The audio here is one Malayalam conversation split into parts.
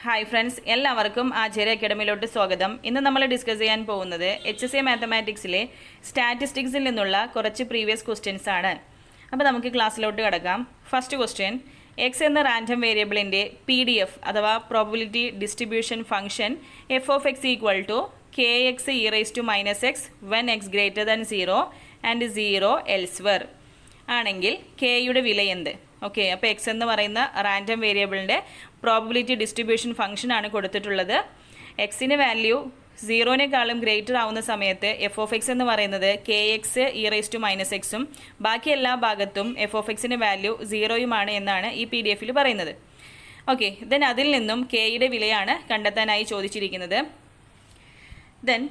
ഹായ് ഫ്രണ്ട്സ്, എല്ലാവർക്കും ആചാര്യ അക്കാഡമിയിലോട്ട് സ്വാഗതം. ഇന്ന് നമ്മൾ ഡിസ്കസ് ചെയ്യാൻ പോകുന്നത് HSA മാത്തമാറ്റിക്സിലെ സ്റ്റാറ്റിസ്റ്റിക്സിൽ നിന്നുള്ള കുറച്ച് പ്രീവിയസ് ക്വസ്റ്റ്യൻസ് ആണ്. അപ്പോൾ നമുക്ക് ക്ലാസ്സിലോട്ട് കിടക്കാം. ഫസ്റ്റ് ക്വസ്റ്റ്യൻ, എക്സ് എന്ന റാൻഡം വേരിയബിളിൻ്റെ PDF അഥവാ probability distribution function f(x) kx e⁻⁻x when x greater than 0 and 0 elsewhere ആണെങ്കിൽ കെയുടെ വില എന്ത്? ഓക്കെ, അപ്പോൾ എക്സ് എന്ന് പറയുന്ന റാൻഡം വേരിയബിളിൻ്റെ പ്രോബബിലിറ്റി ഡിസ്ട്രിബ്യൂഷൻ ഫംഗ്ഷൻ ആണ് കൊടുത്തിട്ടുള്ളത്. എക്സിന് വാല്യൂ 0-നേക്കാളും ഗ്രേറ്റർ ആവുന്ന സമയത്ത് f(x) എന്ന് പറയുന്നത് kx e⁻⁻x ബാക്കി എല്ലാ ഭാഗത്തും f(x)ന് വാല്യൂ 0 എന്നാണ് ഈ PDF പറയുന്നത്. ഓക്കെ, ദെൻ അതിൽ നിന്നും കെയുടെ വിലയാണ് കണ്ടെത്താനായി ചോദിച്ചിരിക്കുന്നത്. ദെൻ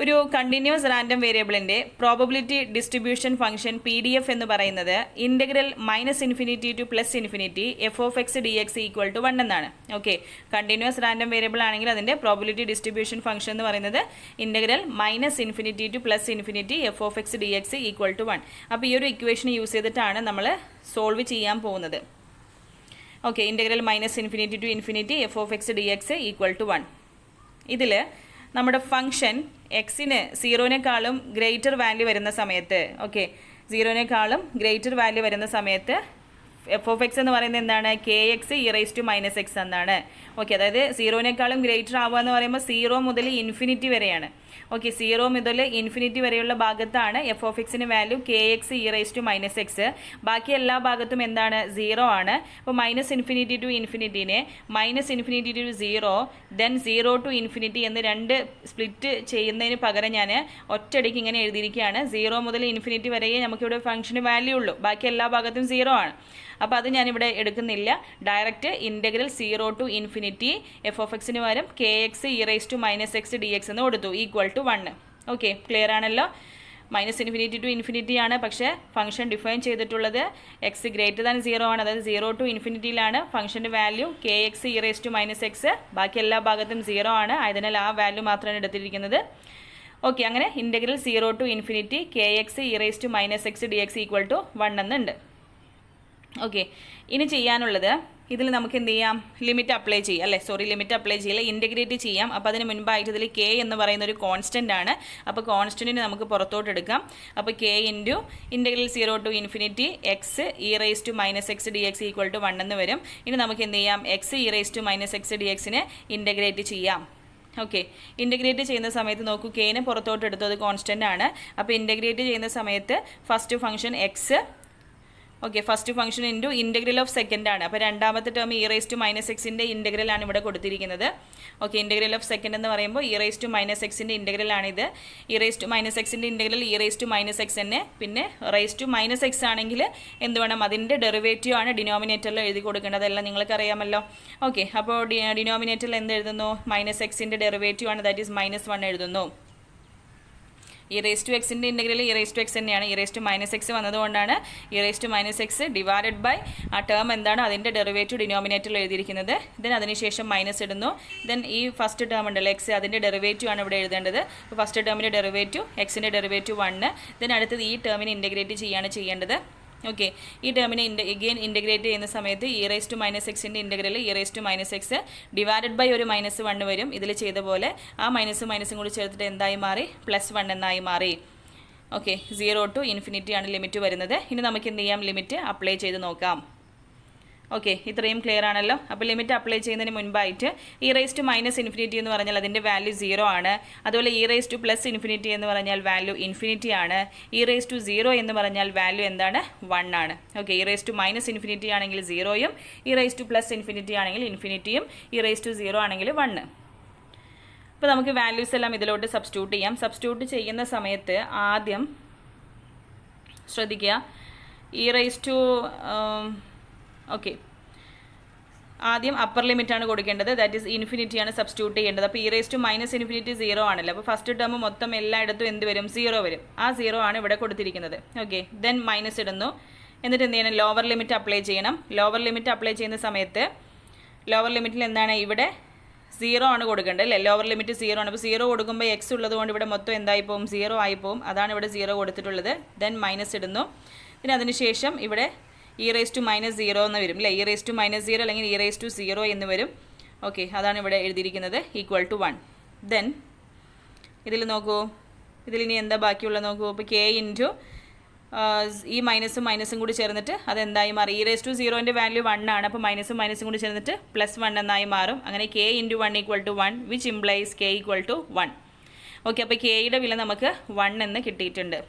ഒരു കണ്ടിന്യൂസ് റാൻഡം വേരിയബിളിൻ്റെ പ്രോബബിലിറ്റി ഡിസ്ട്രിബ്യൂഷൻ ഫംഗ്ഷൻ PDF എന്ന് പറയുന്നത് ഇൻ്റഗ്രൽ -∞ ടു +∞ f(x) dx = 1 എന്നാണ്. ഓക്കെ, കണ്ടിന്യൂസ് റാൻഡം വേരിയബിൾ ആണെങ്കിൽ അതിൻ്റെ പ്രോബബിലിറ്റി ഡിസ്ട്രിബ്യൂഷൻ ഫംഗ്ഷൻ എന്ന് പറയുന്നത് ഇൻ്റഗ്രൽ -∞ ടു +∞ f(x) dx = 1. അപ്പോൾ ഈ ഒരു ഇക്വേഷൻ യൂസ് ചെയ്തിട്ടാണ് നമ്മൾ സോൾവ് ചെയ്യാൻ പോകുന്നത്. Okay, integral -∞ to ∞ f(x) dx = 1. ഇതിൽ നമ്മുടെ ഫംഗ്ഷൻ എക്സിന് 0-നേക്കാളും ഗ്രേറ്റർ വാല്യൂ വരുന്ന സമയത്ത്, ഓക്കെ, 0-നേക്കാളും ഗ്രേറ്റർ വാല്യൂ വരുന്ന സമയത്ത് f(x) എന്ന് പറയുന്നത് എന്താണ്? kx e⁻⁻x എന്നാണ്. ഓക്കെ, അതായത് 0-നേക്കാളും ഗ്രേറ്റർ ആവുക എന്ന് പറയുമ്പോൾ 0 മുതൽ ഇൻഫിനിറ്റി വരെയാണ്. ഓക്കെ, 0 മുതൽ ഇൻഫിനിറ്റി വരെയുള്ള ഭാഗത്താണ് f(x)ന് വാല്യൂ kx e⁻⁻x. ബാക്കി എല്ലാ ഭാഗത്തും എന്താണ്? 0 ആണ്. അപ്പോൾ -∞ ടു ഇൻഫിനിറ്റിനെ -∞ ടു 0 ദെൻ 0 ടു ഇൻഫിനിറ്റി എന്ന് രണ്ട് സ്പ്ലിറ്റ് ചെയ്യുന്നതിന് പകരം ഞാൻ ഒറ്റയടിക്ക് ഇങ്ങനെ എഴുതിയിരിക്കുകയാണ്. 0 മുതൽ ഇൻഫിനിറ്റി വരെയേ നമുക്കിവിടെ ഫംഗ്ഷന് വാല്യൂ ഉള്ളൂ, ബാക്കി എല്ലാ ഭാഗത്തും 0 ആണ്. അപ്പോൾ അത് ഞാനിവിടെ എടുക്കുന്നില്ല. ഡയറക്റ്റ് ഇൻ്റഗ്രൽ 0 ടു ഇൻഫിനിറ്റി f(x)ന് പകരം kx e⁻⁻x dx എന്ന് കൊടുത്തു =1. ഓക്കെ, ക്ലിയർ ആണല്ലോ? -∞ ടു ഇൻഫിനിറ്റി ആണ്, പക്ഷേ ഫംഗ്ഷൻ ഡിഫൈൻ ചെയ്തിട്ടുള്ളത് x ഗ്രേറ്റർ ദാൻ 0 ആണ്. അതായത് 0 ടു ഇൻഫിനിറ്റിയിലാണ് ഫംഗ്ഷൻ്റെ വാല്യൂ kx e⁻⁻x. ബാക്കി എല്ലാ ഭാഗത്തും 0 ആണ്, ആയതിനാൽ ആ വാല്യൂ മാത്രമാണ് എടുത്തിരിക്കുന്നത്. ഓക്കെ, അങ്ങനെ integral 0 to infinity kx e⁻⁻x dx = 1 എന്നുണ്ട്. ഓക്കെ, ഇനി ചെയ്യാനുള്ളത് ഇതിൽ നമുക്ക് എന്ത് ചെയ്യാം? ലിമിറ്റ് അപ്ലൈ ചെയ്യാം, അല്ലേ? ലിമിറ്റ് അപ്ലൈ ചെയ്യില്ല, ഇൻ്റഗ്രേറ്റ് ചെയ്യാം. അപ്പോൾ അതിന് മുൻപായിട്ട് ഇതിൽ k എന്ന് പറയുന്ന ഒരു കോൺസ്റ്റൻ്റ് ആണ്. അപ്പോൾ കോൺസ്റ്റൻറ്റിന് നമുക്ക് പുറത്തോട്ട് എടുക്കാം. അപ്പോൾ k into integral 0 to infinity x e⁻⁻x dx = 1 എന്ന് വരും. ഇനി നമുക്ക് എന്ത് ചെയ്യാം? x e⁻⁻x dx-നെ ഇൻ്റഗ്രേറ്റ് ചെയ്യാം. ഓക്കെ, ഇൻ്റഗ്രേറ്റ് ചെയ്യുന്ന സമയത്ത് നോക്കൂ, kനെ പുറത്തോട്ട് എടുത്തു, അത് കോൺസ്റ്റൻ്റ് ആണ്. അപ്പോൾ ഇൻ്റഗ്രേറ്റ് ചെയ്യുന്ന സമയത്ത് first function x, okay, first function into integral of second ആണ്. അപ്പോൾ രണ്ടാമത്തെ ടേം e⁻⁻x ഇൻ്റഗ്രലാണ് ഇവിടെ കൊടുത്തിരിക്കുന്നത്. ഓക്കെ, ഇൻ്റഗ്രൽ ഓഫ് സെക്കൻഡ് എന്ന് പറയുമ്പോൾ e⁻⁻x ഇൻ്റഗ്രലാണിത്. e⁻⁻x ഇൻ്റഗ്രൽ e⁻⁻x തന്നെ, പിന്നെ ⁻⁻x ആണെങ്കിൽ എന്ത് വേണം? അതിൻ്റെ ഡെറിവേറ്റീവ് ആണ് ഡിനോമിനേറ്ററിൽ എഴുതി കൊടുക്കേണ്ടത്. അതെല്ലാം നിങ്ങൾക്കറിയാമല്ലോ. ഓക്കെ, അപ്പോൾ ഡിനോമിനേറ്ററിൽ എന്ത് എഴുതുന്നു? -x ഡെറിവേറ്റീവ് ആണ്, ദാറ്റ് ഈസ് -1 എഴുതുന്നു. e⁻⁻x ഇൻ്റഗ്രൽ e⁻⁻x തന്നെയാണ്. e⁻⁻x വന്നതുകൊണ്ടാണ് e⁻⁻x ഡിവൈഡഡ് ബൈ ആ ടേം എന്താണ്? അതിൻ്റെ ഡെറിവേറ്റീവ് ഡിനോമിനേറ്ററിൽ എഴുതിയിരിക്കുന്നത്. ദെൻ അതിനുശേഷം മൈനസ് ഇടുന്നു. ദെൻ ഈ ഫസ്റ്റ് ടേം ഉണ്ടല്ലോ x, അതിൻ്റെ ഡെറിവേറ്റീവ് ആണ് ഇവിടെ എഴുതേണ്ടത്. അപ്പോൾ ഫസ്റ്റ് ടേമിൻ്റെ ഡെറിവേറ്റീവ് എക്സിൻ്റെ ഡെറിവേറ്റീവ് 1. ദെൻ അടുത്തത് ഈ ടേമിനെ ഇൻ്റഗ്രേറ്റ് ചെയ്യാണ് ചെയ്യേണ്ടത്. ഓക്കെ, ഈ ടേമിനെ എഗെയിൻ ഇൻ്റഗ്രേറ്റ് ചെയ്യുന്ന സമയത്ത് e⁻⁻x integral e⁻⁻x divided by ഒരു -1 വരും. ഇതിൽ ചെയ്ത പോലെ ആ മൈനസും കൂടി ചേർത്തിട്ട് എന്തായി മാറി? +1 എന്നായി മാറി. ഓക്കെ, 0 ടു ഇൻഫിനിറ്റി ആണ് ലിമിറ്റ് വരുന്നത്. ഇനി നമുക്ക് എന്ത് ചെയ്യാം? ലിമിറ്റ് അപ്ലൈ ചെയ്ത് നോക്കാം. ഓക്കെ, ഇത്രയും ക്ലിയർ ആണല്ലോ? അപ്പോൾ ലിമിറ്റ് അപ്ലൈ ചെയ്യുന്നതിന് മുൻപായിട്ട് e⁻⁻∞ എന്ന് പറഞ്ഞാൽ അതിൻ്റെ വാല്യൂ 0 ആണ്. അതുപോലെ e⁻⁻∞ എന്ന് പറഞ്ഞാൽ വാല്യൂ ഇൻഫിനിറ്റി ആണ്. e⁻0 എന്ന് പറഞ്ഞാൽ വാല്യൂ എന്താണ്? 1 ആണ്. ഓക്കെ, e⁻∞ ആണെങ്കിൽ 0യും e⁻∞ ആണെങ്കിൽ ഇൻഫിനിറ്റിയും e⁻0 ആണെങ്കിൽ 1. അപ്പോൾ നമുക്ക് വാല്യൂസ് എല്ലാം ഇതിലോട്ട് സബ്സ്റ്റിറ്റ്യൂട്ട് ചെയ്യാം. സബ്സ്റ്റിറ്റ്യൂട്ട് ചെയ്യുന്ന സമയത്ത് ആദ്യം ശ്രദ്ധിക്കുക, ഓക്കെ, ആദ്യം അപ്പർ ലിമിറ്റാണ് കൊടുക്കേണ്ടത്, ദാറ്റ് ഈസ് ഇൻഫിനിറ്റിയാണ് സബ്സ്റ്റിറ്റ്യൂട്ട് ചെയ്യേണ്ടത്. അപ്പോൾ e⁻∞ 0 ആണല്ലോ. അപ്പോൾ ഫസ്റ്റ് ടേം മൊത്തം എല്ലായിടത്തും എന്ത് വരും? 0 വരും. ആ 0 ആണ് ഇവിടെ കൊടുത്തിരിക്കുന്നത്. ഓക്കെ, ദെൻ മൈനസ് ഇടുന്നു. എന്നിട്ട് എന്ത് ചെയ്യണം? ലോവർ ലിമിറ്റ് അപ്ലൈ ചെയ്യണം. ലോവർ ലിമിറ്റ് അപ്ലൈ ചെയ്യുന്ന സമയത്ത് ലോവർ ലിമിറ്റിൽ എന്താണ്? ഇവിടെ 0 ആണ് കൊടുക്കേണ്ടത്, അല്ലേ? ലോവർ ലിമിറ്റ് 0 ആണ്. അപ്പോൾ 0 കൊടുക്കുമ്പോൾ x ഉള്ളതുകൊണ്ട് ഇവിടെ മൊത്തം എന്തായി പോകും? 0 ആയി പോകും. അതാണ് ഇവിടെ 0 കൊടുത്തിട്ടുള്ളത്. ദെൻ മൈനസ് ഇടുന്നു. പിന്നെ അതിനുശേഷം ഇവിടെ e⁻⁻0 എന്ന് വരും, അല്ലേ? e⁻⁻0 അല്ലെങ്കിൽ e⁻0 എന്ന് വരും. ഓക്കെ, അതാണ് ഇവിടെ എഴുതിയിരിക്കുന്നത് ഈക്വൽ ടു 1. ദെൻ ഇതിൽ നോക്കൂ, ഇതിലിനി എന്താ ബാക്കിയുള്ളത് നോക്കൂ. അപ്പോൾ കെ ഇൻറ്റു ഈ മൈനസും കൂടി ചേർന്നിട്ട് അതെന്തായി മാറി? e⁻0ൻ്റെ വാല്യൂ 1 ആണ്. അപ്പോൾ മൈനസും കൂടി ചേർന്നിട്ട് +1 എന്നായി മാറും. അങ്ങനെ k into 1 equal to 1 which implies k equal to 1. Okay, അപ്പോൾ കെയുടെ വില നമുക്ക് 1 എന്ന് കിട്ടിയിട്ടുണ്ട്.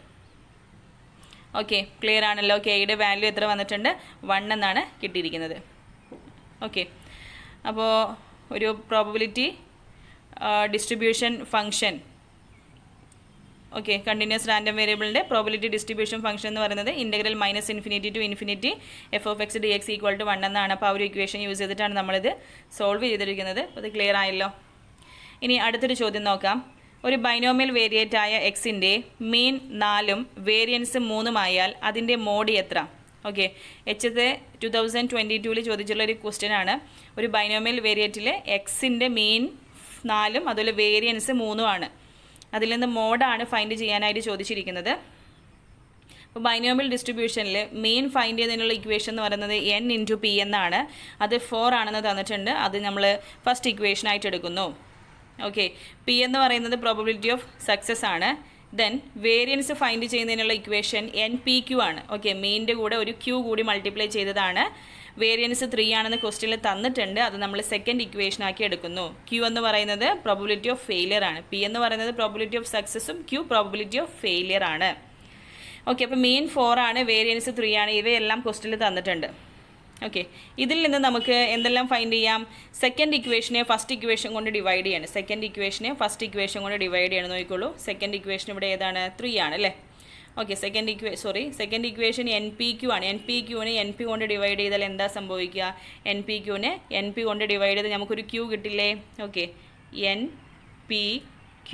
ഓക്കെ, ക്ലിയർ ആണല്ലോ? കെയുടെ വാല്യൂ എത്ര വന്നിട്ടുണ്ട്? 1 എന്നാണ് കിട്ടിയിരിക്കുന്നത്. ഓക്കെ, അപ്പോൾ ഒരു probability distribution function, okay, continuous random വേരിയബിളിൻ്റെ പ്രോബിലിറ്റി ഡിസ്ട്രിബ്യൂഷൻ ഫംഗ്ഷൻ എന്ന് പറയുന്നത് integral -∞ to ∞ f(x) dx equal to 1 എന്നാണ്. അപ്പോൾ ആ ഒരു ഇക്വേഷൻ യൂസ് ചെയ്തിട്ടാണ് നമ്മളിത് സോൾവ് ചെയ്തിരിക്കുന്നത്. അപ്പോൾ അത് ക്ലിയർ ആയല്ലോ. ഇനി അടുത്തൊരു ചോദ്യം നോക്കാം. ഒരു ബൈനോമിയൽ വേരിയേറ്റ് ആയ എക്സിൻ്റെ മീൻ 4ഉം വേരിയൻസ് 3ഉം ആയാൽ അതിൻ്റെ മോഡ് എത്ര? ഓക്കെ, HSA 2022 ചോദിച്ചുള്ളൊരു ക്വസ്റ്റ്യൻ ആണ്. ഒരു ബൈനോമിയൽ വേരിയേറ്റിൽ എക്സിൻ്റെ മീൻ 4ഉം അതുപോലെ വേരിയൻസ് 3ഉം ആണ്. അതിൽ നിന്ന് മോഡാണ് ഫൈൻഡ് ചെയ്യാനായിട്ട് ചോദിച്ചിരിക്കുന്നത്. അപ്പോൾ ബൈനോമിയൽ ഡിസ്ട്രിബ്യൂഷനിൽ മീൻ ഫൈൻഡ് ചെയ്യുന്നതിനുള്ള ഇക്വേഷൻ എന്ന് പറയുന്നത് n ഇൻറ്റു പി എന്നാണ്. അത് 4 ആണെന്ന് തന്നിട്ടുണ്ട്. അത് നമ്മൾ ഫസ്റ്റ് ഇക്വേഷനായിട്ട് എടുക്കുന്നു. ഓക്കെ, പി എന്ന് പറയുന്നത് പ്രോബബിലിറ്റി ഓഫ് സക്സസ് ആണ്. ദെൻ വേരിയൻസ് ഫൈൻഡ് ചെയ്യുന്നതിനുള്ള ഇക്വേഷൻ NPQ ആണ്. ഓക്കെ, മീനിൻ്റെ കൂടെ ഒരു Q കൂടി മൾട്ടിപ്ലൈ ചെയ്തതാണ്. വേരിയൻസ് 3 ആണെന്ന് ക്വസ്റ്റ്യനിൽ തന്നിട്ടുണ്ട്. അത് നമ്മൾ സെക്കൻഡ് ഇക്വേഷനാക്കി എടുക്കുന്നു. Q എന്ന് പറയുന്നത് പ്രോബബിലിറ്റി ഓഫ് ഫെയിലിയർ ആണ്. P എന്ന് പറയുന്നത് പ്രോബബിലിറ്റി ഓഫ് സക്സസും Q പ്രോബബിലിറ്റി ഓഫ് ഫെയിലിയർ ആണ്. ഓക്കെ, അപ്പോൾ മീൻ 4 ആണ്, വേരിയൻസ് 3 ആണ്. ഇവയെല്ലാം ക്വസ്റ്റ്യനിൽ തന്നിട്ടുണ്ട്. ഓക്കെ, ഇതിൽ നിന്ന് നമുക്ക് എന്തെല്ലാം ഫൈൻഡ് ചെയ്യാം? സെക്കൻഡ് ഇക്വേഷനെ ഫസ്റ്റ് ഇക്വേഷൻ കൊണ്ട് ഡിവൈഡ് ചെയ്യാണ്. സെക്കൻഡ് ഇക്വേഷനെ ഫസ്റ്റ് ഇക്വേഷൻ കൊണ്ട് ഡിവൈഡ് ചെയ്യണം. നോക്കിക്കോളൂ, സെക്കൻഡ് ഇക്വേഷൻ ഇവിടെ ഏതാണ്? 3 ആണ് അല്ലേ? ഓക്കെ, സെക്കൻഡ് ഇക്വേഷൻ NPQ ആണ്. NPQനെ NP കൊണ്ട് ഡിവൈഡ് ചെയ്താൽ എന്താ സംഭവിക്കുക? NPQനെ NP കൊണ്ട് ഡിവൈഡ് ചെയ്ത് നമുക്കൊരു Q കിട്ടില്ലേ? ഓക്കെ, NPQ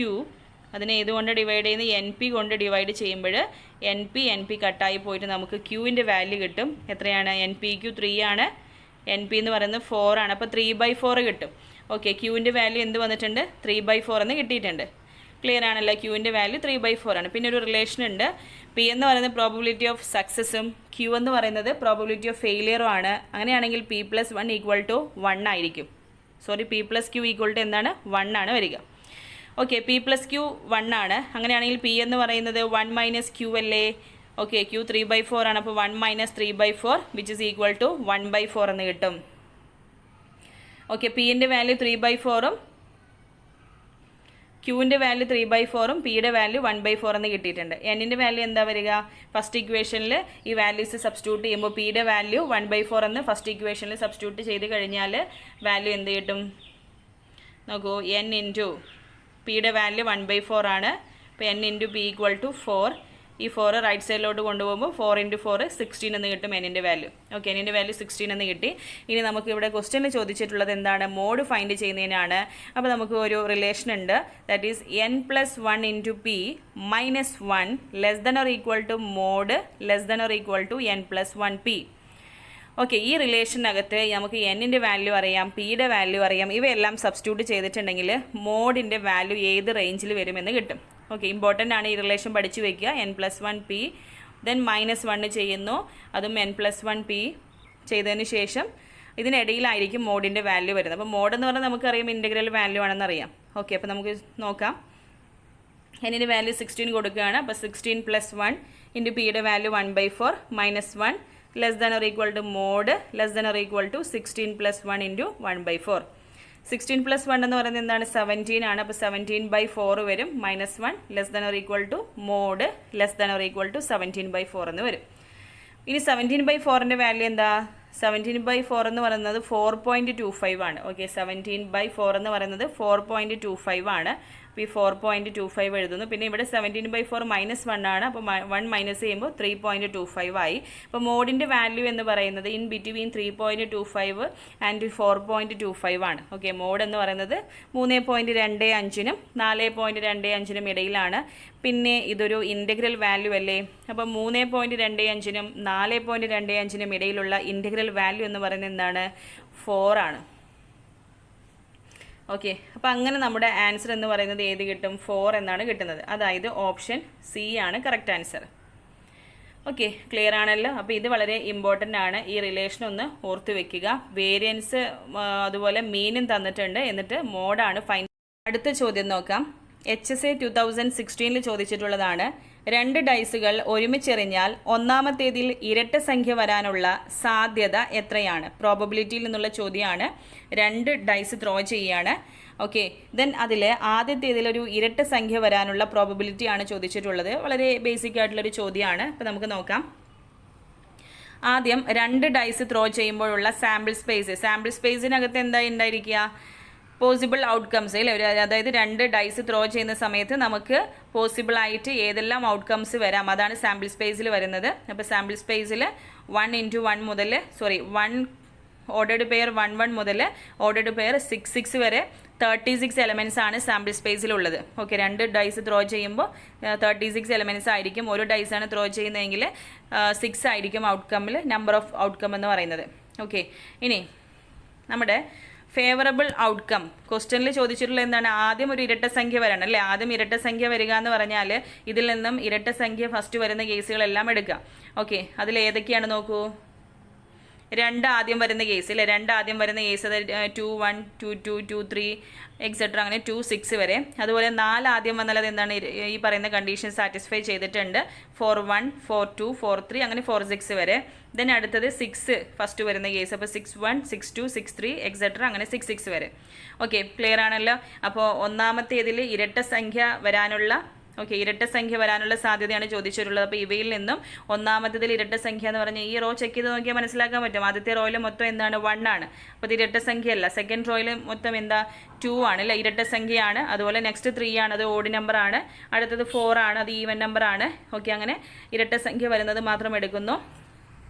അതിനെ ഏതുകൊണ്ട് ഡിവൈഡ് ചെയ്യുന്നത്? NP കൊണ്ട് ഡിവൈഡ് ചെയ്യുമ്പോൾ NP കട്ടായി പോയിട്ട് നമുക്ക് Qൻ്റെ വാല്യൂ കിട്ടും. എത്രയാണ്? NPQ 3 ആണ്, NP എന്ന് പറയുന്നത് 4 ആണ്. അപ്പോൾ 3/4 കിട്ടും. ഓക്കെ, Qൻ്റെ വാല്യൂ എന്ത് വന്നിട്ടുണ്ട്? 3/4 എന്ന് കിട്ടിയിട്ടുണ്ട്. ക്ലിയർ ആണല്ലോ? Qൻ്റെ വാല്യൂ 3/4 ആണ്. പിന്നെ ഒരു റിലേഷൻ ഉണ്ട്. P എന്ന് പറയുന്നത് പ്രോബബിലിറ്റി ഓഫ് സക്സസും Q എന്ന് പറയുന്നത് പ്രോബബിലിറ്റി ഓഫ് ഫെയിലിയറും ആണ്. അങ്ങനെയാണെങ്കിൽ P+1 ഈക്വൽ ടു 1 ആയിരിക്കും. P+Q ഈക്വൽ ടു എന്താണ്? 1 ആണ് വരിക. ഓക്കെ, P+Q 1 ആണ്. അങ്ങനെയാണെങ്കിൽ P എന്ന് പറയുന്നത് 1 - Q അല്ലേ? ഓക്കെ, Q 3/4 ആണ്. അപ്പോൾ 1 - 3/4 വിച്ച് ഇസ് ഈക്വൽ ടു 1/4 എന്ന് കിട്ടും. ഓക്കെ, Pൻ്റെ വാല്യൂ 3/4ഉം Qൻ്റെ വാല്യൂ 3/4ഉം Pയുടെ വാല്യൂ 1/4 എന്ന് കിട്ടിയിട്ടുണ്ട്. Nൻ്റെ വാല്യൂ എന്താ വരിക? ഫസ്റ്റ് ഇക്വേഷനിൽ ഈ വാല്യൂസ് സബ്സ്റ്റിറ്റ്യൂട്ട് ചെയ്യുമ്പോൾ Pയുടെ വാല്യൂ 1/4 എന്ന് ഫസ്റ്റ് ഇക്വേഷനിൽ സബ്സ്റ്റിറ്റ്യൂട്ട് ചെയ്ത് കഴിഞ്ഞാൽ വാല്യൂ എന്ത് കിട്ടും? നോക്കൂ, N ഇൻറ്റു Pയുടെ വാല്യൂ 1/4 ആണ്. അപ്പോൾ N into P equal to 4. ഈ 4 റൈറ്റ് സൈഡിലോട്ട് കൊണ്ടുപോകുമ്പോൾ 4 × 4 16 എന്ന് കിട്ടും Nൻ്റെ വാല്യൂ. ഓക്കെ, Nൻ്റെ വാല്യൂ 16 എന്ന് കിട്ടി. ഇനി നമുക്ക് ഇവിടെ ക്വസ്റ്റ്യനിൽ ചോദിച്ചിട്ടുള്ളത് എന്താണ്? മോഡ് ഫൈൻഡ് ചെയ്യുന്നതിനാണ്. അപ്പോൾ നമുക്ക് ഒരു റിലേഷൻ ഉണ്ട്. That is n+1 into P -1 less than or equal to mod less than or equal to n+1 P. Okay, ഈ റിലേഷനകത്ത് നമുക്ക് Nൻ്റെ വാല്യൂ അറിയാം, Pയുടെ വാല്യൂ അറിയാം. ഇവയെല്ലാം സബ്സ്റ്റിറ്റ്യൂട്ട് ചെയ്തിട്ടുണ്ടെങ്കിൽ മോഡിൻ്റെ വാല്യൂ ഏത് റേഞ്ചിൽ വരുമെന്ന് കിട്ടും. ഓക്കെ, ഇമ്പോർട്ടൻ്റ് ആണ്. ഈ റിലേഷൻ പഠിച്ചു വയ്ക്കുക. n+1 P ദെൻ -1 ചെയ്യുന്നു. അതും n+1 P ചെയ്തതിന് ശേഷം ഇതിനിടയിലായിരിക്കും മോഡിൻ്റെ വാല്യൂ വരുന്നത്. അപ്പോൾ മോഡ് എന്ന് പറഞ്ഞാൽ നമുക്കറിയാം ഇൻ്റഗ്രൽ വാല്യൂ ആണെന്നറിയാം. ഓക്കെ, അപ്പോൾ നമുക്ക് നോക്കാം. Nൻ്റെ വാല്യൂ 16 കൊടുക്കുകയാണ്. അപ്പോൾ 16 + 1 ഇൻറ്റു Pയുടെ value 1/4 -1 less than or equal to mod less than or equal to 16 + 1 into 1/4. 16 + 1 എന്ന് പറയുന്നത് എന്താണ്? 17 ആണ്. അപ്പോൾ 17/4 വരും. -1 less than or equal to mod less than or equal to 17/4 എന്ന് വരും. ഇനി 17/4ൻ്റെ വാല്യൂ എന്താ? 17/4 എന്ന് പറയുന്നത് 4.25 ആണ്. ഓക്കെ, 17/4 എന്ന് പറയുന്നത് 4.25 ആണ്. അപ്പോൾ ഈ 4.25 എഴുതുന്നു. പിന്നെ ഇവിടെ 17/4 -1 ആണ്. അപ്പോൾ 1 മൈനസ് ചെയ്യുമ്പോൾ 3.25 ആയി. അപ്പോൾ മോഡിൻ്റെ വാല്യൂ എന്ന് പറയുന്നത് ഇൻ ബിറ്റ്വീൻ 3.25 ആൻഡ് 4.25 ആണ്. ഓക്കെ, മോഡ് എന്ന് പറയുന്നത് 3.25നും 4.25നും ഇടയിലാണ്. പിന്നെ ഇതൊരു ഇൻ്റഗ്രൽ വാല്യൂ അല്ലേ? അപ്പോൾ 3.25നും 4.25നും ഇടയിലുള്ള ഇൻ്റഗ്രൽ വാല്യൂ എന്ന് പറയുന്നത് എന്താണ്? 4 ആണ്. ഓക്കെ, അപ്പോൾ അങ്ങനെ നമ്മുടെ ആൻസർ എന്ന് പറയുന്നത് ഏത് കിട്ടും? 4 എന്നാണ് കിട്ടുന്നത്. അതായത് ഓപ്ഷൻ C ആണ് കറക്റ്റ് ആൻസർ. ഓക്കെ, ക്ലിയർ ആണല്ലോ. അപ്പോൾ ഇത് വളരെ ഇമ്പോർട്ടൻ്റ് ആണ്. ഈ റിലേഷൻ ഒന്ന് ഓർത്ത് വെക്കുക. വേരിയൻസ് അതുപോലെ മീനും തന്നിട്ടുണ്ട്. എന്നിട്ട് മോഡാണ് ഫൈൻ. അടുത്ത ചോദ്യം നോക്കാം. HSA 2016 ചോദിച്ചിട്ടുള്ളതാണ്. 2 ഡൈസുകൾ ഒരുമിച്ചെറിഞ്ഞാൽ ഒന്നാമത്തേതിൽ ഇരട്ട സംഖ്യ വരാനുള്ള സാധ്യത എത്രയാണ്? പ്രോബബിലിറ്റിയിൽ നിന്നുള്ള ചോദ്യമാണ്. 2 ഡൈസ് ത്രോ ചെയ്യുകയാണ്. ഓക്കെ, ദെൻ അതിൽ ആദ്യത്തേതിൽ ഒരു ഇരട്ട സംഖ്യ വരാനുള്ള പ്രോബബിലിറ്റി ആണ് ചോദിച്ചിട്ടുള്ളത്. വളരെ ബേസിക് ആയിട്ടുള്ളൊരു ചോദ്യമാണ്. അപ്പോൾ നമുക്ക് നോക്കാം. ആദ്യം 2 ഡൈസ് ത്രോ ചെയ്യുമ്പോഴുള്ള സാമ്പിൾ സ്പേസിനകത്ത് എന്താ ഉണ്ടായിരിക്കുക? പോസിബിൾ ഔട്ട്കംസ് അല്ലേ? അതായത് 2 ഡൈസ് ത്രോ ചെയ്യുന്ന സമയത്ത് നമുക്ക് പോസിബിളായിട്ട് ഏതെല്ലാം ഔട്ട്കംസ് വരാം, അതാണ് സാമ്പിൾ സ്പേസിൽ വരുന്നത്. അപ്പോൾ സാമ്പിൾ സ്പേസിൽ 1 × 1 മുതൽ 1 ഓർഡേഡ് പെയർ 1 1 മുതൽ ഓർഡേഡ് പെയർ 6 6 വരെ 36 എലമെൻറ്റ്സ് ആണ് സാമ്പിൾ സ്പേസിലുള്ളത്. ഓക്കെ, 2 ഡൈസ് ത്രോ ചെയ്യുമ്പോൾ 36 എലമെൻറ്റ്സ് ആയിരിക്കും. ഒരു ഡൈസാണ് ത്രോ ചെയ്യുന്നതെങ്കിൽ 6 ആയിരിക്കും ഔട്ട്കമ്മിൽ നമ്പർ ഓഫ് ഔട്ട്കം എന്ന് പറയുന്നത്. ഓക്കെ, ഇനി നമ്മുടെ ഫേവറബിൾ ഔട്ട്കം ക്വസ്റ്റ്യനിൽ ചോദിച്ചിട്ടുള്ള എന്താണ്? ആദ്യം ഒരു ഇരട്ട സംഖ്യ വരണം അല്ലേ? ആദ്യം ഇരട്ട സംഖ്യ വരിക എന്ന് പറഞ്ഞാൽ ഇതിൽ നിന്നും ഇരട്ട സംഖ്യ ഫസ്റ്റ് വരുന്ന കേസുകളെല്ലാം എടുക്കാം. ഓക്കെ, അതിൽ ഏതൊക്കെയാണ് നോക്കൂ. 2 ആദ്യം വരുന്ന കേസ് അല്ലേ? 2 ആദ്യം വരുന്ന കേസ് അത് 2 1 2 2 2 3 എക്സെട്ര അങ്ങനെ 2 6 വരെ. അതുപോലെ 4 ആദ്യം വന്നാൽ അത് എന്താണ്? ഈ പറയുന്ന കണ്ടീഷൻ സാറ്റിസ്ഫൈ ചെയ്തിട്ടുണ്ട്. 4 1 4 2 4 3 അങ്ങനെ 4 6 വരെ. ദെൻ അടുത്തത് 6 ഫസ്റ്റ് വരുന്ന കേസ്. അപ്പോൾ 6 1 6 2 6 3 എക്സെട്ര അങ്ങനെ 6 6 വരെ. ഓക്കെ, ക്ലിയർ ആണല്ലോ. അപ്പോൾ ഒന്നാമത്തേതിൽ ഇരട്ട സംഖ്യ വരാനുള്ള ഇരട്ട സംഖ്യ വരാനുള്ള സാധ്യതയാണ് ചോദിച്ചിട്ടുള്ളത്. അപ്പോൾ ഇവയിൽ നിന്നും ഒന്നാമത്തേതിൽ ഇരട്ട സംഖ്യ എന്ന് പറഞ്ഞാൽ ഈ റോ ചെക്ക് ചെയ്ത് നോക്കിയാൽ മനസ്സിലാക്കാൻ പറ്റും. ആദ്യത്തെ റോയിൽ മൊത്തം എന്താണ്? 1 ആണ്. അപ്പോൾ ഇത് ഇരട്ട സംഖ്യയല്ല. സെക്കൻഡ് റോയിൽ മൊത്തം എന്താ? 2 ആണ് അല്ലേ? ഇരട്ട സംഖ്യയാണ്. അതുപോലെ നെക്സ്റ്റ് 3 ആണ്, അത് ഓഡ് നമ്പർ ആണ്. അടുത്തത് 4 ആണ്, അത് ഈവൻ നമ്പർ ആണ്. ഓക്കെ, അങ്ങനെ ഇരട്ട സംഖ്യ വരുന്നത് മാത്രം എടുക്കുന്നു.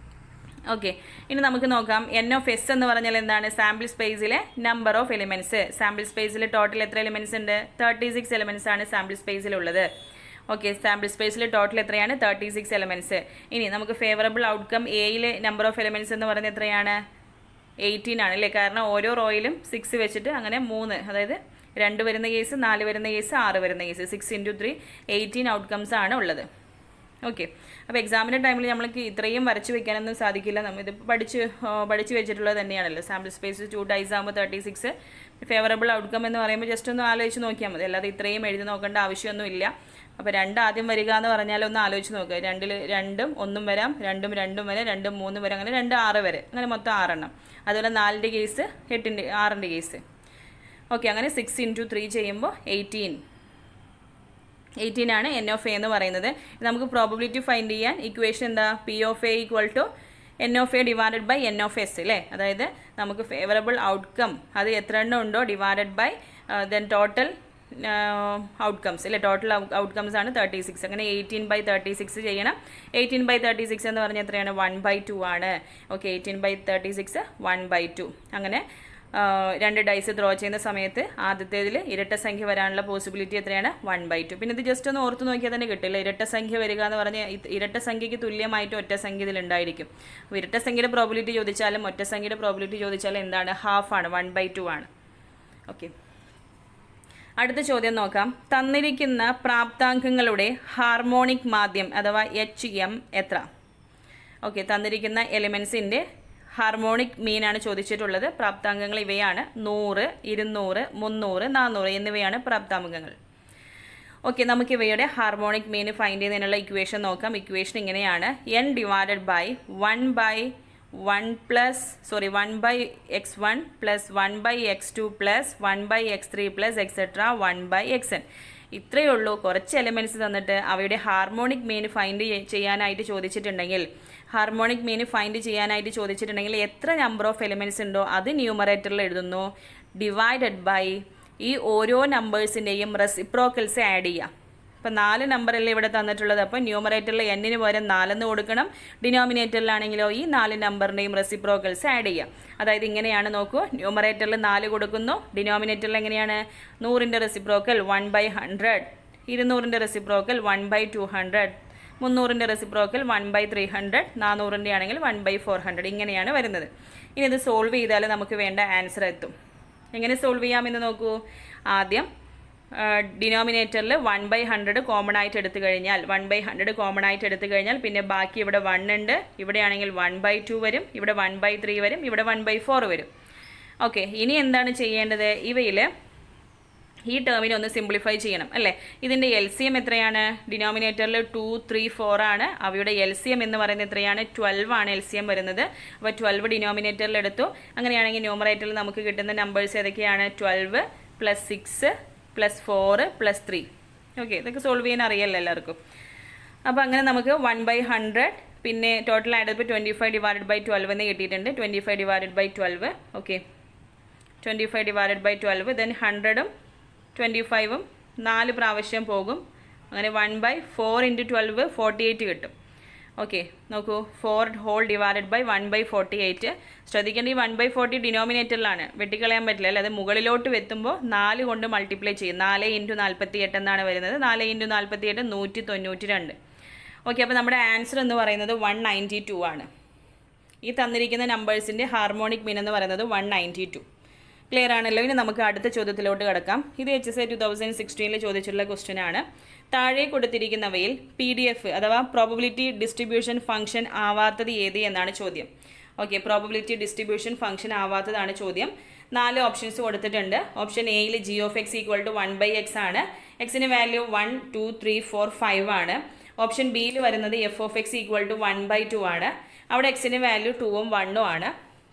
ഓക്കെ, ഇനി നമുക്ക് നോക്കാം. N(s) എന്ന് പറഞ്ഞാൽ എന്താണ്? സാമ്പിൾ സ്പേസിലെ നമ്പർ ഓഫ് എലിമെൻറ്റ്സ്. സാമ്പിൾ സ്പേസിൽ ടോട്ടൽ എത്ര എലിമെൻറ്റ്സ് ഉണ്ട്? 36 എലിമെൻറ്റ്സ് ആണ് സാമ്പിൾ സ്പേസിലുള്ളത്. ഓക്കെ, സാമ്പിൾ സ്പേസിൽ ടോട്ടൽ എത്രയാണ്? 36 എലിമെൻറ്റ്സ്. ഇനി നമുക്ക് ഫേവറബിൾ ഔട്ട്കം എയിലെ നമ്പർ ഓഫ് എലിമെൻറ്റ്സ് എന്ന് പറയുന്നത് എത്രയാണ്? 18 ആണ് അല്ലേ? കാരണം ഓരോ റോയിലും 6 വെച്ചിട്ട് അങ്ങനെ 3, അതായത് 2 വരുന്ന കേസ്, 4 വരുന്ന കേസ്, 6 വരുന്ന കേസ്, 6 × 3 18 ഔട്ട്കംസ് ആണ് ഉള്ളത്. ഓക്കെ, അപ്പോൾ എക്സാമിൻ്റെ ടൈമിൽ നമ്മൾക്ക് ഇത്രയും വരച്ച് വെക്കാനൊന്നും സാധിക്കില്ല. നമ്മളിത് പഠിച്ച് വെച്ചിട്ടുള്ളത് തന്നെയാണല്ലോ. സാമ്പിൾ സ്പേസ് 2 ഡൈസ് ആകുമ്പോൾ 36. ഫേവറബിൾ ഔട്ട്കം എന്ന് പറയുമ്പോൾ ജസ്റ്റ് ഒന്ന് ആലോചിച്ച് നോക്കിയാൽ മതി. അല്ലാതെ ഇത്രയും എഴുതി നോക്കേണ്ട ആവശ്യമൊന്നുമില്ല. അപ്പോൾ 2 ആദ്യം വരിക എന്ന് പറഞ്ഞാൽ ഒന്ന് ആലോചിച്ച് നോക്കുക. 2ൽ 2ഉം 1ഉം വരാം, 2ഉം 2ഉം വരെ, 2ഉം 3ഉം വരെ, അങ്ങനെ 2 6 വരെ, അങ്ങനെ മൊത്തം 6 എണ്ണം. അതുപോലെ 4ൻ്റെ കേസ്, 8ൻ്റെ 6ൻ്റെ കേസ്. ഓക്കെ, അങ്ങനെ 6 × 3 ചെയ്യുമ്പോൾ 18 ആണ് N(a) എന്ന് പറയുന്നത്. നമുക്ക് പ്രോബബിലിറ്റി ഫൈൻഡ് ചെയ്യാൻ ഇക്വേഷൻ എന്താ? P(a) = N(a) divided by N(s) അല്ലേ? അതായത് നമുക്ക് ഫേവറബിൾ ഔട്ട്കം അത് എത്ര എണ്ണം ഉണ്ടോ divided by then total outcomes അല്ലേ? ടോട്ടൽ ഔട്ട്കംസ് ആണ് 36. അങ്ങനെ 18/36 ചെയ്യണം. 18/36 എന്ന് പറഞ്ഞാൽ എത്രയാണ്? 1/2 ആണ്. ഓക്കെ, 18/36 1/2. അങ്ങനെ 2 ഡൈസ് ത്രോ ചെയ്യുന്ന സമയത്ത് ആദ്യത്തേതിൽ ഇരട്ട സംഖ്യ വരാനുള്ള പോസിബിലിറ്റി എത്രയാണ്? 1/2. പിന്നെ ഇത് ജസ്റ്റ് ഒന്ന് ഓർത്ത് നോക്കിയാൽ തന്നെ കിട്ടില്ല. ഇരട്ട സംഖ്യ വരിക എന്ന് പറഞ്ഞാൽ ഇരട്ട സംഖ്യയ്ക്ക് തുല്യമായിട്ട് ഒറ്റ സംഖ്യ ഇതിൽ ഉണ്ടായിരിക്കും. അപ്പോൾ ഇരട്ട സംഖ്യയുടെ പ്രോബിലിറ്റി ചോദിച്ചാലും ഒറ്റ സംഖ്യയുടെ പ്രോബിലിറ്റി ചോദിച്ചാലും എന്താണ്? ഹാഫ് ആണ്, 1/2 ആണ്. ഓക്കെ, അടുത്ത ചോദ്യം നോക്കാം. തന്നിരിക്കുന്ന പ്രാപ്താങ്കങ്ങളുടെ ഹാർമോണിക് മാധ്യം അഥവാ HM എത്ര? ഓക്കെ, തന്നിരിക്കുന്ന എലിമെൻസിൻ്റെ ഹാർമോണിക് മീൻ ആണ് ചോദിച്ചിട്ടുള്ളത്. പ്രാപ്താങ്കങ്ങൾ ഇവയാണ്: 100, 200, 300, 400 എന്നിവയാണ് പ്രാപ്താങ്കങ്ങൾ. ഓക്കെ, നമുക്ക് ഇവയുടെ ഹാർമോണിക് മീൻ ഫൈൻഡ് ചെയ്യുന്നതിനുള്ള ഇക്വേഷൻ നോക്കാം. ഇക്വേഷൻ ഇങ്ങനെയാണ്: n/1 1/x1 + 1/x2 + 1/x3 + etcetera 1/xn. ഇത്രയേ ഉള്ളൂ. കുറച്ച് എലിമെൻറ്റ്സ് തന്നിട്ട് അവയുടെ ഹാർമോണിക് മീൻ ഫൈൻഡ് ചെയ്യാനായിട്ട് ചോദിച്ചിട്ടുണ്ടെങ്കിൽ എത്ര നമ്പർ ഓഫ് എലിമെൻറ്റ്സ് ഉണ്ടോ അത് ന്യൂമറേറ്ററിൽ എഴുതുന്നു. ഡിവൈഡഡ് ബൈ ഈ ഓരോ നമ്പേഴ്സിൻ്റെയും റെസിപ്രോക്കൽസ് ആഡ് ചെയ്യുക. ഇപ്പോൾ 4 നമ്പറല്ലേ ഇവിടെ തന്നിട്ടുള്ളത്. അപ്പോൾ ന്യൂമറേറ്ററിൽ n-ന് പകരം 4 എന്ന് കൊടുക്കണം. ഡിനോമിനേറ്ററിലാണെങ്കിലോ ഈ 4 നമ്പറിൻ്റെയും റെസിപ്രോക്കൽസ് ആഡ് ചെയ്യുക. അതായത് ഇങ്ങനെയാണ്, നോക്കൂ. ന്യൂമറേറ്ററിൽ 4 കൊടുക്കുന്നു. ഡിനോമിനേറ്ററിൽ എങ്ങനെയാണ്? 100ൻ്റെ റെസിപ്രോക്കൽ 1/100, 200ൻ്റെ റെസിപ്രോക്കൽ 1/200, 300ൻ്റെ റെസിപ്രോക്കൽ 1/300, 400ൻ്റെ ആണെങ്കിൽ 1/400. ഇങ്ങനെയാണ് വരുന്നത്. ഇനി ഇത് സോൾവ് ചെയ്താൽ നമുക്ക് വേണ്ട ആൻസർ എത്തും. എങ്ങനെ സോൾവ് ചെയ്യാമെന്ന് നോക്കൂ. ആദ്യം ഡിനോമിനേറ്ററിൽ 1/100 കോമൺ ആയിട്ട് എടുത്തു കഴിഞ്ഞാൽ 1/100 കോമൺ ആയിട്ട് എടുത്തു കഴിഞ്ഞാൽ പിന്നെ ബാക്കി ഇവിടെ 1 ഉണ്ട്, ഇവിടെയാണെങ്കിൽ 1/2 വരും, ഇവിടെ 1/3 വരും, ഇവിടെ 1/4 വരും. ഓക്കെ, ഇനി എന്താണ് ചെയ്യേണ്ടത്? ഇവയിൽ ഈ ടേമിനെ ഒന്ന് സിംപ്ലിഫൈ ചെയ്യണം അല്ലേ. ഇതിൻ്റെ LCM എത്രയാണ്? ഡിനോമിനേറ്ററിൽ 2, 3, 4 ആണ്. അവയുടെ LCM എന്ന് പറയുന്നത് എത്രയാണ്? 12 ആണ് LCM വരുന്നത്. അപ്പോൾ 12 ഡിനോമിനേറ്ററിൽ എടുത്തു. അങ്ങനെയാണെങ്കിൽ ന്യൂമറേറ്ററിൽ നമുക്ക് കിട്ടുന്ന നമ്പേഴ്സ് ഏതൊക്കെയാണ്? 12 + 6 + 4 + 3. ഓക്കെ, ഇതൊക്കെ സോൾവ് ചെയ്യാൻ അറിയാമല്ലോ എല്ലാവർക്കും. അപ്പോൾ അങ്ങനെ നമുക്ക് 1/100 പിന്നെ ടോട്ടൽ ആഡ് ചെയ്തപ്പോൾ 25/12 എന്ന് കിട്ടിയിട്ടുണ്ട്. 25/12. ഓക്കെ, 25/12. ദെൻ 100ഉം 25ഉം 4 പ്രാവശ്യം പോകും. അങ്ങനെ 1/4 × 12 48 കിട്ടും. ഓക്കെ, നോക്കൂ, 4/1/48. ശ്രദ്ധിക്കേണ്ട, ഈ 1/40 ഡിനോമിനേറ്ററിലാണ്, വെട്ടിക്കളയാൻ പറ്റില്ല അല്ലേ. അത് മുകളിലോട്ട് എത്തുമ്പോൾ 4 കൊണ്ട് മൾട്ടിപ്ലൈ ചെയ്യും. 4 × 48 എന്നാണ് വരുന്നത്. 4 × 48 192. ഓക്കെ, അപ്പോൾ നമ്മുടെ ആൻസർ എന്ന് പറയുന്നത് 192 ആണ്. ഈ തന്നിരിക്കുന്ന നമ്പേഴ്സിൻ്റെ ഹാർമോണിക് മീൻ എന്ന് പറയുന്നത് 192. ക്ലിയർ ആണല്ലോ. ഇനി നമുക്ക് അടുത്ത ചോദ്യത്തിലോട്ട് കിടക്കാം. ഇത് HSA 2016 ചോദിച്ചിട്ടുള്ള ക്വസ്റ്റ്യൻ ആണ്. താഴെ കൊടുത്തിരിക്കുന്നവയിൽ PDF അഥവാ പ്രോബബിലിറ്റി ഡിസ്ട്രിബ്യൂഷൻ ഫംഗ്ഷൻ ആവാത്തത് ഏത് എന്നാണ് ചോദ്യം. ഓക്കെ, പ്രോബബിലിറ്റി ഡിസ്ട്രിബ്യൂഷൻ ഫംഗ്ഷൻ ആവാത്തതാണ് ചോദ്യം. 4 ഓപ്ഷൻസ് കൊടുത്തിട്ടുണ്ട്. ഓപ്ഷൻ എയിൽ g(x) = 1/x ആണ്. എക്സിന് വാല്യൂ 1, 2, 3, 4, 5 ആണ്. ഓപ്ഷൻ ബിയിൽ വരുന്നത് f(x) = 1/2 ആണ്. അവിടെ എക്സിന് വാല്യൂ 2ഉം 1ഉം ആണ്.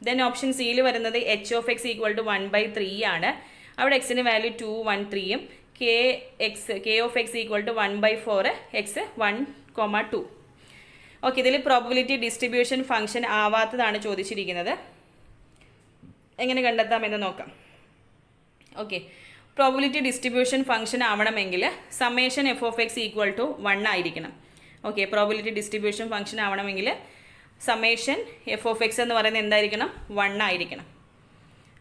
ദെൻ ഓപ്ഷൻ സിയിൽ വരുന്നത് h(x) = 1/3 ആണ്. അവിടെ എക്സിന് വാല്യൂ 2, 1, 3ഉം. k(x) = 1/4, x 1, 2. ഓക്കെ, ഇതിൽ പ്രോബബിലിറ്റി ഡിസ്ട്രിബ്യൂഷൻ ഫംഗ്ഷൻ ആവാത്തതാണ് ചോദിച്ചിരിക്കുന്നത്. എങ്ങനെ കണ്ടെത്താമെന്ന് നോക്കാം. ഓക്കെ, പ്രോബബിലിറ്റി ഡിസ്ട്രിബ്യൂഷൻ ഫംഗ്ഷൻ ആവണമെങ്കിൽ സമ്മേഷൻ f(x) = 1 ആയിരിക്കണം. ഓക്കെ, പ്രോബബിലിറ്റി ഡിസ്ട്രിബ്യൂഷൻ ഫംഗ്ഷൻ ആവണമെങ്കിൽ സമ്മേഷൻ f(x) എന്ന് പറയുന്നത് എന്തായിരിക്കണം? 1 ആയിരിക്കണം.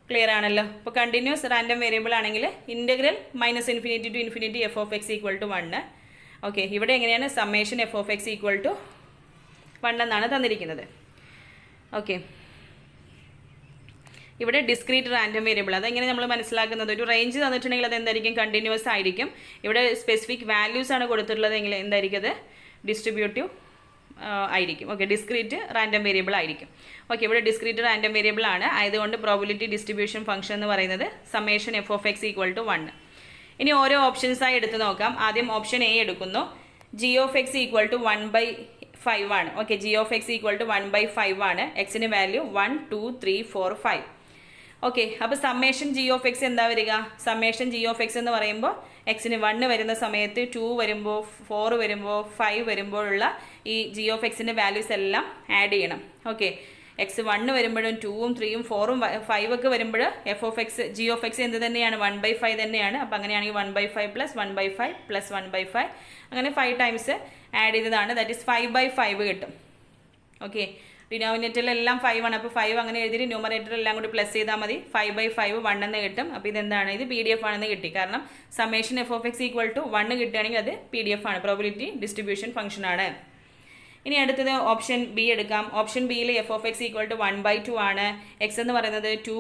ക്ലിയർ ആണല്ലോ. ഇപ്പോൾ കണ്ടിന്യൂസ് റാൻഡം വേരിയബിൾ ആണെങ്കിൽ ഇൻ്റഗ്രൽ -∞ to ∞ f(x) = 1. ഓക്കെ, ഇവിടെ എങ്ങനെയാണ്? സമ്മേഷൻ f(x) = 1 എന്നാണ് തന്നിരിക്കുന്നത്. ഓക്കെ, ഇവിടെ ഡിസ്ക്രീറ്റ് റാൻഡം വേരിയബിൾ, അതെങ്ങനെ നമ്മൾ മനസ്സിലാക്കുന്നത്? ഒരു റേഞ്ച് തന്നിട്ടുണ്ടെങ്കിൽ അത് എന്തായിരിക്കും? കണ്ടിന്യൂസ് ആയിരിക്കും. ഇവിടെ സ്പെസിഫിക് വാല്യൂസ് ആണ് കൊടുത്തിട്ടുള്ളത് എങ്കിൽ എന്തായിരിക്കും? അത് ഡിസ്ട്രിബ്യൂട്ടീവ് ആയിരിക്കും. ഓക്കെ, ഡിസ്ക്രീറ്റ് റാൻഡം വേരിയബിൾ ആയിരിക്കും. ഓക്കെ, ഇവിടെ ഡിസ്ക്രീറ്റ് റാൻഡം വേരിയബിൾ ആണ്, ആയതുകൊണ്ട് പ്രോബബിലിറ്റി ഡിസ്ട്രിബ്യൂഷൻ ഫംഗ്ഷൻ എന്ന് പറയുന്നത് സമ്മേഷൻ f(x) = 1. ഇനി ഓരോ ഓപ്ഷൻസായി എടുത്ത് നോക്കാം. ആദ്യം ഓപ്ഷൻ എ എടുക്കുന്നു. g(x) = 1/5 ആണ്. ഓക്കെ, g(x) = 1/5 ആണ്. എക്സിന് വാല്യൂ 1, 2, 3, 4, 5. ഓക്കെ, അപ്പോൾ സമ്മേഷൻ g(x) എന്താ വരിക? സമ്മേഷൻ g(x) എന്ന് പറയുമ്പോൾ എക്സിന് 1 വരുന്ന സമയത്ത് 2 വരുമ്പോൾ 4 വരുമ്പോൾ 5 വരുമ്പോഴുള്ള ഈ g(x)ൻ്റെ വാല്യൂസ് എല്ലാം ആഡ് ചെയ്യണം. ഓക്കെ, എക്സ് 1 വരുമ്പോഴും 2ഉം 3ഉം 4ഉം 5 ഒക്കെ വരുമ്പോൾ g(x) എന്ത് തന്നെയാണ്? 1/5 തന്നെയാണ്. അപ്പോൾ അങ്ങനെയാണെങ്കിൽ 1/5 + 1/5 + 1/5 അങ്ങനെ 5 ടൈംസ് ആഡ് ചെയ്തതാണ്. ദാറ്റ് ഈസ് 5/5 കിട്ടും. ഓക്കെ, ഡിനോമിനേറ്ററിലെല്ലാം 5 ആണ്. അപ്പോൾ 5 അങ്ങനെ എഴുതിയിട്ട് ന്യൂമറേറ്ററെല്ലാം കൂടി പ്ലസ് ചെയ്താൽ മതി. 5/5 1 എന്ന് കിട്ടും. അപ്പോൾ ഇതെന്താണ്? ഇത് PDF ആണെന്ന് കിട്ടി. കാരണം സമ്മേഷൻ f(x) = 1 കിട്ടുകയാണെങ്കിൽ അത് PDF ആണ്, പ്രോബബിലിറ്റി ഡിസ്ട്രിബ്യൂഷൻ ഫംഗ്ഷൻ ആണ്. ഇനി അടുത്തത് ഓപ്ഷൻ ബി എടുക്കാം. ഓപ്ഷൻ ബിയിൽ f(x) = 1/2 ആണ്. എക്സ് എന്ന് പറയുന്നത് 2,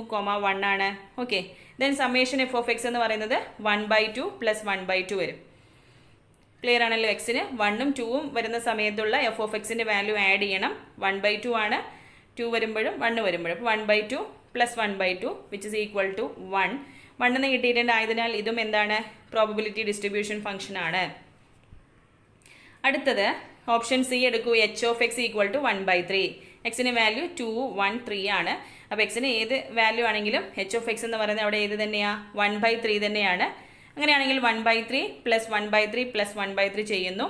1 ആണ്. ഓക്കെ, ദെൻ സമ്മേഷൻ f(x) എന്ന് പറയുന്നത് 1/2 + 1/2 വരും. ക്ലിയർ ആണല്ലോ. എക്സിന് 1ഉം 2ഉം വരുന്ന സമയത്തുള്ള f(x)ൻ്റെ വാല്യൂ ആഡ് ചെയ്യണം. 1/2 ആണ്. 2 വരുമ്പോഴും 1 വരുമ്പോഴും. അപ്പോൾ 1/2 + 1/2 which is equal to 1. 1 എന്ന് കിട്ടിയിട്ടുണ്ട്. ആയതിനാൽ ഇതും എന്താണ്? പ്രോബബിലിറ്റി ഡിസ്ട്രിബ്യൂഷൻ ഫംഗ്ഷൻ ആണ്. അടുത്തത് ഓപ്ഷൻ സി എടുക്കൂ. h(x) = 1/3. എക്സിന് വാല്യൂ 2, 1, 3 ആണ്. അപ്പോൾ എക്സിന് ഏത് വാല്യൂ ആണെങ്കിലും h(x) എന്ന് പറയുന്നത് അവിടെ ഏത് തന്നെയാണ്? 1/3 തന്നെയാണ്. അങ്ങനെയാണെങ്കിൽ 1/3 + 1/3 + 1/3 ചെയ്യുന്നു.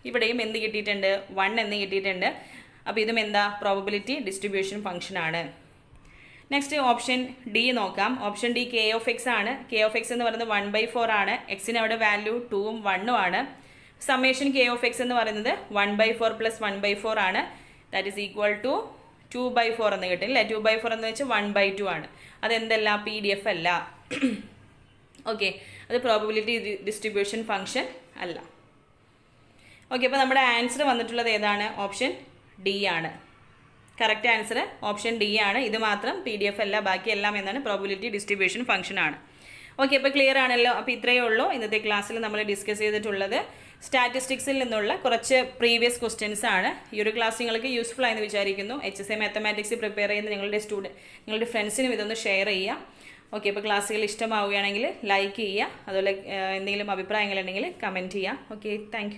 ഇവിടെയും എന്ത് കിട്ടിയിട്ടുണ്ട്? 1 എന്ന് കിട്ടിയിട്ടുണ്ട്. അപ്പോൾ ഇതും എന്താ? പ്രോബബിലിറ്റി ഡിസ്ട്രിബ്യൂഷൻ ഫംഗ്ഷൻ ആണ്. നെക്സ്റ്റ് ഓപ്ഷൻ ഡി നോക്കാം. ഓപ്ഷൻ ഡി k(x) ആണ്. k(x) എന്ന് പറയുന്നത് 1/4 ആണ്. എക്സിന് അവിടെ വാല്യൂ 2ഉം 1ഉം ആണ്. സമ്മേഷൻ k(x) എന്ന് പറയുന്നത് 1/4 + 1/4 ആണ്. ദാറ്റ് ഈസ് ഈക്വൽ ടു 2/4 എന്ന് കിട്ടും അല്ലേ. 2/4 എന്ന് വെച്ചാൽ 1/2 ആണ്. അതെന്തല്ല? PDF അല്ല. ഓക്കെ, അത് പ്രോബബിലിറ്റി ഡിസ്ട്രിബ്യൂഷൻ ഫംഗ്ഷൻ അല്ല. ഓക്കെ, അപ്പോൾ നമ്മുടെ ആൻസർ വന്നിട്ടുള്ളത് ഏതാണ്? ഓപ്ഷൻ ഡി ആണ്. കറക്റ്റ് ആൻസർ ഓപ്ഷൻ ഡി ആണ്. ഇത് മാത്രം PDF അല്ല, ബാക്കിയെല്ലാം എന്നാണ് പ്രോബബിലിറ്റി ഡിസ്ട്രിബ്യൂഷൻ ഫംഗ്ഷൻ ആണ്. ഓക്കെ, അപ്പോൾ ക്ലിയർ ആണല്ലോ. അപ്പോൾ ഇത്രയേ ഉള്ളൂ ഇന്നത്തെ ക്ലാസ്സിൽ നമ്മൾ ഡിസ്കസ് ചെയ്തിട്ടുള്ളത്. സ്റ്റാറ്റിസ്റ്റിക്സിൽ നിന്നുള്ള കുറച്ച് പ്രീവിയസ് ക്വസ്റ്റ്യൻസ് ആണ്. ഈ ഒരു ക്ലാസ് നിങ്ങൾക്ക് യൂസ്ഫുൾ ആയെന്ന് വിചാരിക്കുന്നു. HSA മാത്തമാറ്റിക്സ് പ്രിപ്പയർ ചെയ്യുന്ന നിങ്ങളുടെ ഫ്രണ്ട്സിനും ഇതൊന്ന് ഷെയർ ചെയ്യാം. ഓക്കെ, അപ്പോൾ ക്ലാസ്സുകൾ ഇഷ്ടമാവുകയാണെങ്കിൽ ലൈക്ക് ചെയ്യുക. അതുപോലെ എന്തെങ്കിലും അഭിപ്രായങ്ങളുണ്ടെങ്കിൽ കമൻറ്റ് ചെയ്യുക. Okay, thank